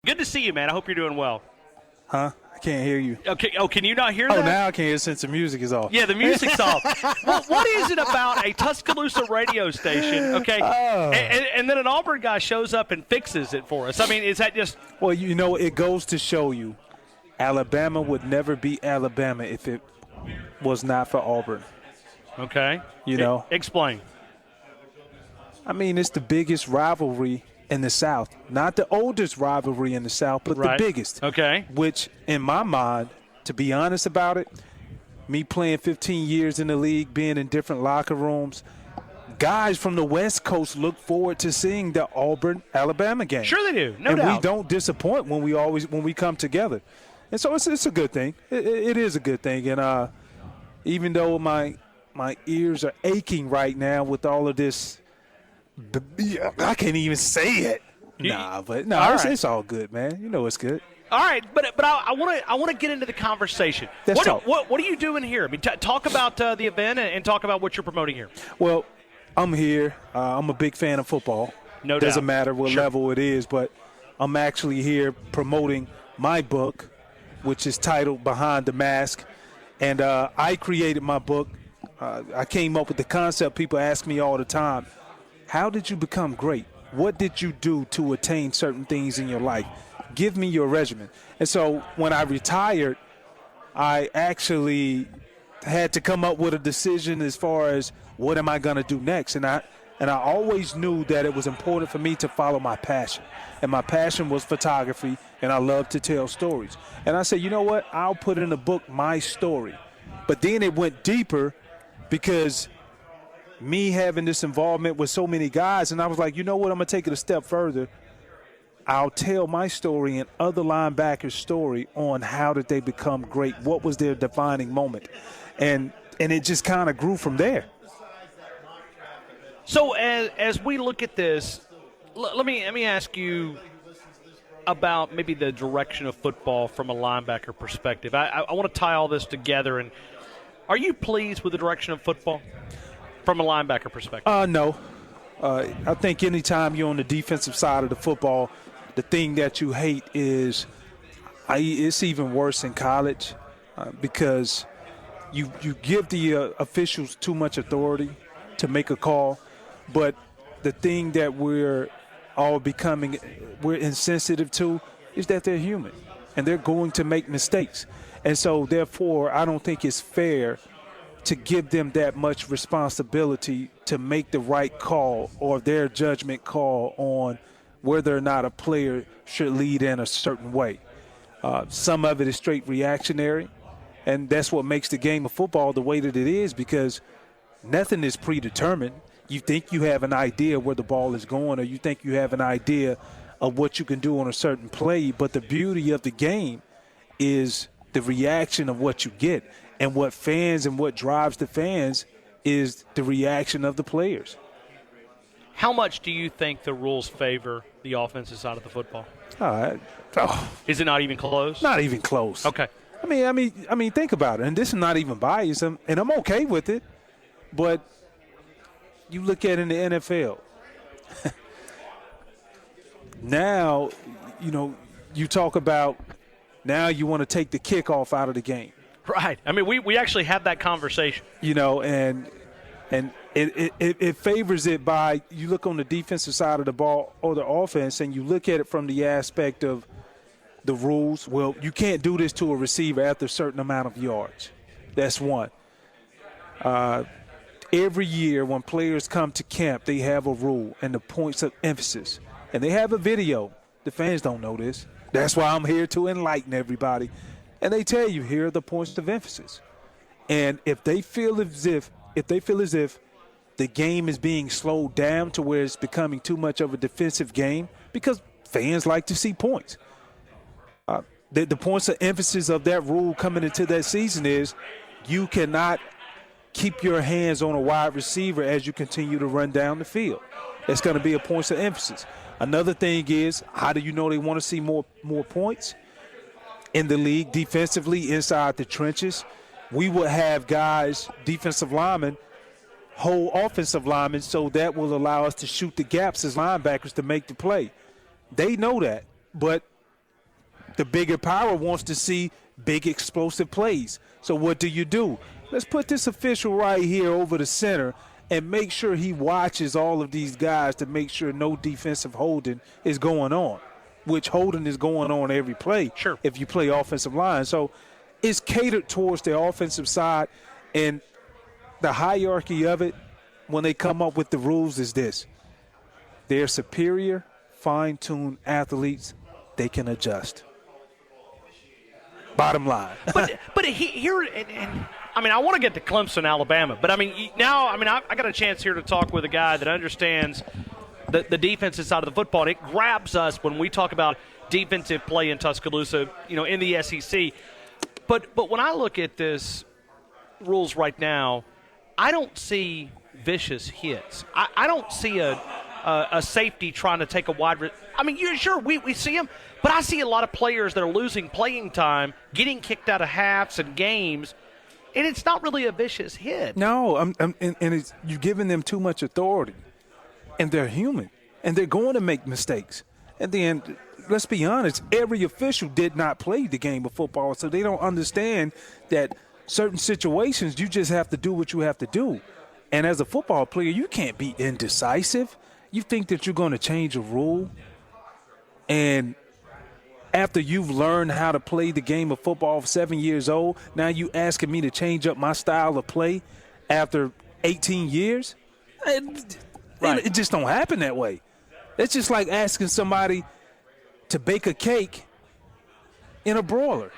Good to see you, man. I hope you're doing well. Huh? I can't hear you. Okay. Oh, can you not hear that? Oh, now I can hear since the music is off. Yeah, the music's off. What is it about a Tuscaloosa radio station, okay, and then an Auburn guy shows up and fixes it for us? I mean, is that just – Well, you know, it goes to show you Alabama would never be Alabama if it was not for Auburn. Okay. You know? Explain. I mean, it's the biggest rivalry in the South. Not the oldest rivalry in the South, but the biggest. Okay. Which, in my mind, to be honest about it, me playing 15 years in the league, being in different locker rooms, guys from the West Coast look forward to seeing the Auburn-Alabama game. Sure they do, no doubt. And we don't disappoint when we come together. And so it's a good thing. It is a good thing. And even though my ears are aching right now with all of this, I can't even say it. It's all good, man. You know it's good. All right, but I want to get into the conversation. What are you doing here? I mean, talk about the event and talk about what you're promoting here. Well, I'm here. I'm a big fan of football. No doubt. Doesn't matter what level it is, but I'm actually here promoting my book, which is titled Behind the Mask. And I created my book. I came up with the concept. People ask me all the time, how did you become great? What did you do to attain certain things in your life? Give me your regimen. And so when I retired, I actually had to come up with a decision as far as what am I going to do next. And I always knew that it was important for me to follow my passion. And my passion was photography, and I love to tell stories. And I said, you know what? I'll put in a book my story. But then it went deeper because me having this involvement with so many guys, and I was like, you know what? I'm going to take it a step further. I'll tell my story and other linebackers' story on how did they become great, what was their defining moment. And it just kind of grew from there. So as we look at this, let me ask you about maybe the direction of football from a linebacker perspective. I want to tie all this together. And are you pleased with the direction of football from a linebacker perspective? No. I think anytime you're on the defensive side of the football, the thing that you hate is it's even worse in college because you give the officials too much authority to make a call. But the thing that we're insensitive to is that they're human and they're going to make mistakes. And so, therefore, I don't think it's fair to give them that much responsibility to make the right call or their judgment call on whether or not a player should lead in a certain way. Some of it is straight reactionary, and that's what makes the game of football the way that it is because nothing is predetermined. You think you have an idea where the ball is going or you think you have an idea of what you can do on a certain play, but the beauty of the game is the reaction of what you get. And what fans and what drives the fans is the reaction of the players. How much do you think the rules favor the offensive side of the football? Is it not even close? Not even close. Okay. I mean, think about it. And this is not even biased, and I'm okay with it. But you look at it in the NFL. Now, you talk about now you want to take the kickoff out of the game. Right. I mean, we actually had that conversation. And it favors it by you look on the defensive side of the ball or the offense and you look at it from the aspect of the rules. Well, you can't do this to a receiver after a certain amount of yards. That's one. Every year when players come to camp, they have a rule and the points of emphasis. And they have a video. The fans don't know this. That's why I'm here to enlighten everybody. And they tell you, here are the points of emphasis. And if they feel as if the game is being slowed down to where it's becoming too much of a defensive game, because fans like to see points. The points of emphasis of that rule coming into that season is you cannot keep your hands on a wide receiver as you continue to run down the field. That's going to be a point of emphasis. Another thing is, how do you know they want to see more points? In the league, defensively, inside the trenches, we would have guys, defensive linemen, hold offensive linemen, so that will allow us to shoot the gaps as linebackers to make the play. They know that, but The bigger power wants to see big explosive plays. So what do? Let's put this official right here over the center and make sure he watches all of these guys to make sure no defensive holding is going on, which holding is going on every play. Sure. If you play offensive line. So it's catered towards the offensive side, and the hierarchy of it when they come up with the rules is this. They're superior, fine-tuned athletes. They can adjust. Bottom line. but here, and I mean, I want to get to Clemson, Alabama, but I mean, now, I mean, I got a chance here to talk with a guy that understands the defensive side of the football. And it grabs us when we talk about defensive play in Tuscaloosa, in the SEC. But when I look at this rules right now, I don't see vicious hits. I don't see a safety trying to take a wide. I mean, sure, we see them, but I see a lot of players that are losing playing time, getting kicked out of halves and games, and it's not really a vicious hit. No, and you're giving them too much authority, and they're human, and they're going to make mistakes. At the end, let's be honest, every official did not play the game of football, so they don't understand that certain situations you just have to do what you have to do. And as a football player, you can't be indecisive. You think that you're going to change a rule, and after you've learned how to play the game of football 7 years old, now you asking me to change up my style of play after 18 years? It just don't happen that way. It's just like asking somebody to bake a cake in a broiler.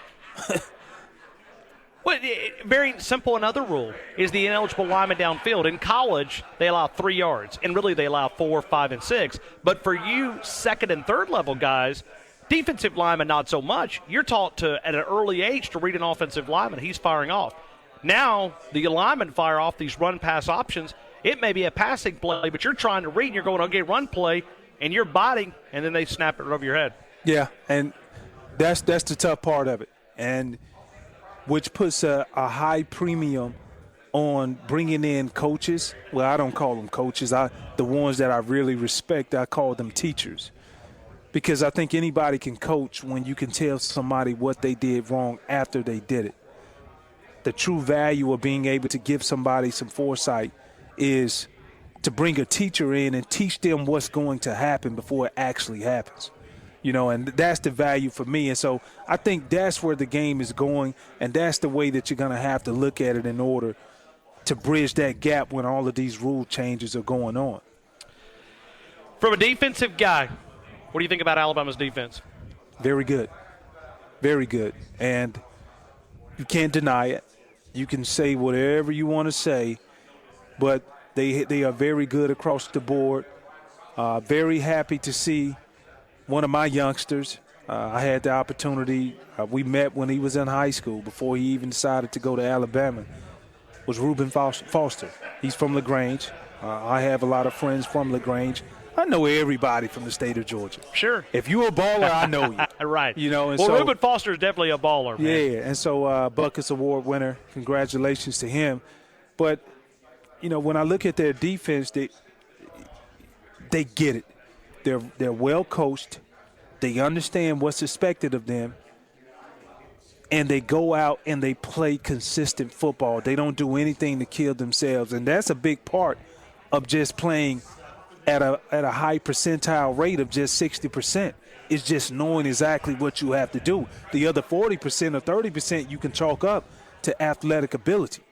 Well, very simple. Another rule is the ineligible lineman downfield. In college, they allow 3 yards, and really they allow 4, 5, and 6. But for you second and third level guys, defensive lineman not so much. You're taught to, at an early age, to read an offensive lineman. He's firing off. Now the linemen fire off these run-pass options. It may be a passing play, but you're trying to read, and you're going, okay, run play, and you're biting, and then they snap it over your head. Yeah, and that's the tough part of it. And which puts a high premium on bringing in coaches. Well, I don't call them coaches. The ones that I really respect, I call them teachers. Because I think anybody can coach when you can tell somebody what they did wrong after they did it. The true value of being able to give somebody some foresight is to bring a teacher in and teach them what's going to happen before it actually happens. And that's the value for me. And so I think that's where the game is going, and that's the way that you're going to have to look at it in order to bridge that gap when all of these rule changes are going on. From a defensive guy, what do you think about Alabama's defense? Very good. Very good. And you can't deny it. You can say whatever you want to say, but they are very good across the board. Very happy to see one of my youngsters. I had the opportunity. We met when he was in high school before he even decided to go to Alabama. Was Reuben Foster. He's from LaGrange. I have a lot of friends from LaGrange. I know everybody from the state of Georgia. Sure. If you're a baller, I know you. Right. And well, Reuben Foster is definitely a baller, man. Yeah, and so Buckets Award winner, congratulations to him. But, when I look at their defense, they get it. They're well coached. They understand what's expected of them. And they go out and they play consistent football. They don't do anything to kill themselves. And that's a big part of just playing at a high percentile rate of just 60%. It's just knowing exactly what you have to do. The other 40% or 30% you can chalk up to athletic ability.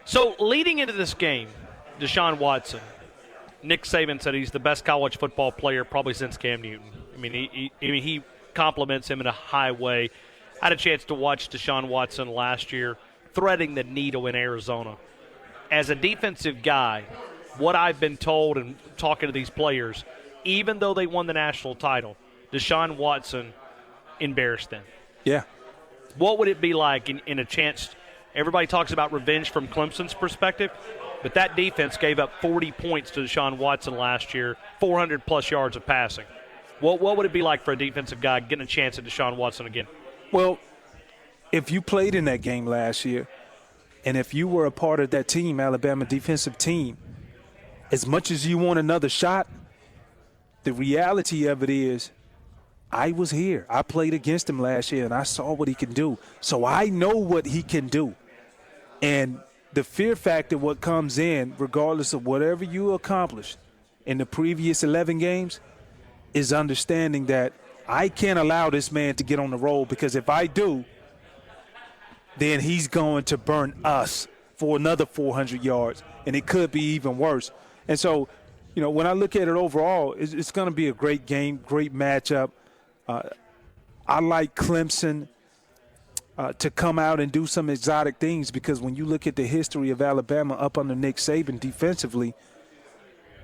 So leading into this game, Deshaun Watson, Nick Saban said he's the best college football player probably since Cam Newton. I mean, he compliments him in a high way. I had a chance to watch Deshaun Watson last year threading the needle in Arizona. As a defensive guy, what I've been told and talking to these players, even though they won the national title, Deshaun Watson embarrassed them. Yeah. What would it be like in a chance? Everybody talks about revenge from Clemson's perspective, but that defense gave up 40 points to Deshaun Watson last year, 400-plus yards of passing. What would it be like for a defensive guy getting a chance at Deshaun Watson again? Well, if you played in that game last year, and if you were a part of that team, Alabama defensive team, as much as you want another shot, the reality of it is I was here. I played against him last year, and I saw what he can do. So I know what he can do. And the fear factor, what comes in, regardless of whatever you accomplished in the previous 11 games, is understanding that I can't allow this man to get on the roll, because if I do, then he's going to burn us for another 400 yards, and it could be even worse. And so, when I look at it overall, it's going to be a great game, great matchup. I like Clemson to come out and do some exotic things, because when you look at the history of Alabama up under Nick Saban defensively,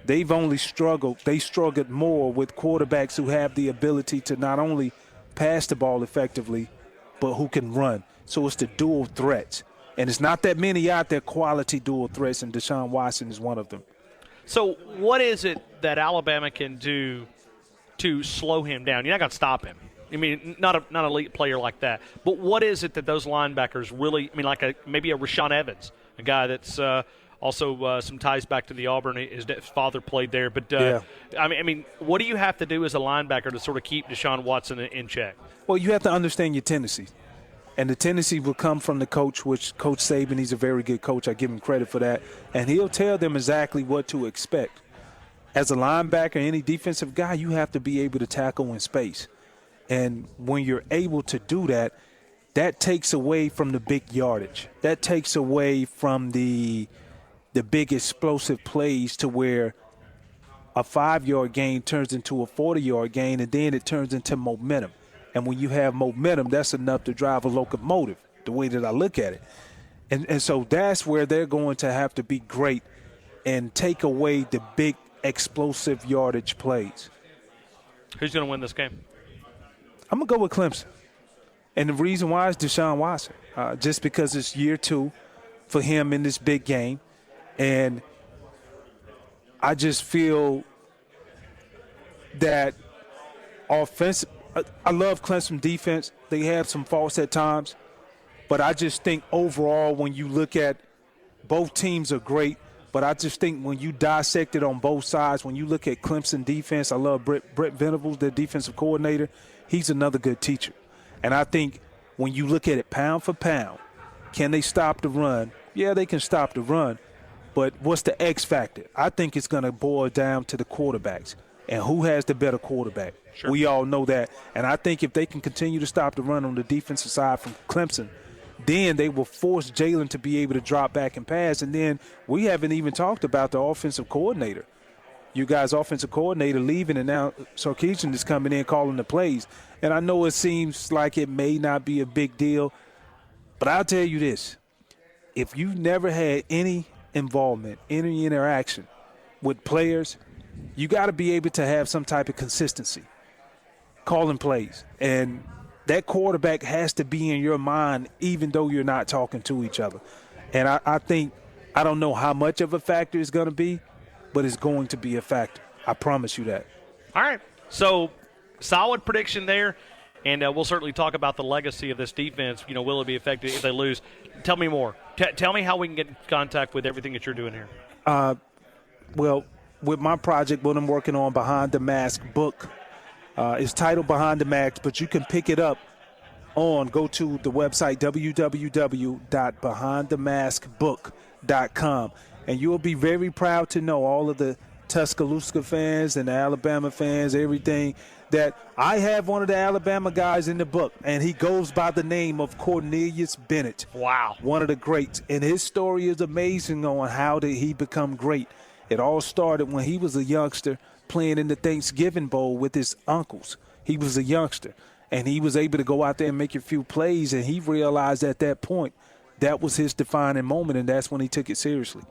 they've only struggled. They struggled more with quarterbacks who have the ability to not only pass the ball effectively, but who can run. So it's the dual threats. And it's not that many out there quality dual threats, and Deshaun Watson is one of them. So what is it that Alabama can do to slow him down? You're not going to stop him. I mean, not an elite player like that. But what is it that those linebackers really – like maybe a Rashaan Evans, a guy that's also some ties back to the Auburn. His father played there. But, yeah. I mean, what do you have to do as a linebacker to sort of keep Deshaun Watson in check? Well, you have to understand your tendencies. And the tendency will come from the coach, which Coach Saban, he's a very good coach. I give him credit for that. And he'll tell them exactly what to expect. As a linebacker, any defensive guy, you have to be able to tackle in space. And when you're able to do that, that takes away from the big yardage. That takes away from the big explosive plays to where a 5-yard gain turns into a 40-yard gain, and then it turns into momentum. And when you have momentum, that's enough to drive a locomotive, the way that I look at it. And so that's where they're going to have to be great and take away the big explosive yardage plays. Who's going to win this game? I'm going to go with Clemson. And the reason why is Deshaun Watson, just because it's year 2 for him in this big game. And I just feel that offensive – I love Clemson defense. They have some faults at times. But I just think overall when you look at both teams are great. But I just think when you dissect it on both sides, when you look at Clemson defense, I love Brett Venables, their defensive coordinator. He's another good teacher. And I think when you look at it pound for pound, can they stop the run? Yeah, they can stop the run. But what's the X factor? I think it's going to boil down to the quarterbacks. And who has the better quarterback? Sure. We all know that. And I think if they can continue to stop the run on the defensive side from Clemson, then they will force Jalen to be able to drop back and pass. And then we haven't even talked about the offensive coordinator. You guys' offensive coordinator leaving, and now Sarkisian is coming in calling the plays. And I know it seems like it may not be a big deal, but I'll tell you this. If you've never had any involvement, any interaction with players, you got to be able to have some type of consistency calling plays. And that quarterback has to be in your mind even though you're not talking to each other. And I think – I don't know how much of a factor it's going to be, but it's going to be a factor. I promise you that. All right. So solid prediction there, and we'll certainly talk about the legacy of this defense. Will it be effective if they lose? Tell me more. Tell me how we can get in contact with everything that you're doing here. Well, with my project, what I'm working on, Behind the Mask book, it's titled Behind the Mask, but you can pick it up go to the website www.behindthemaskbook.com, and you'll be very proud to know, all of the Tuscaloosa fans and the Alabama fans, everything, that I have one of the Alabama guys in the book, and he goes by the name of Cornelius Bennett. Wow. One of the greats. And his story is amazing on how did he become great. It all started when he was a youngster playing in the Thanksgiving Bowl with his uncles. He was a youngster, and he was able to go out there and make a few plays, and he realized at that point that was his defining moment, and that's when he took it seriously.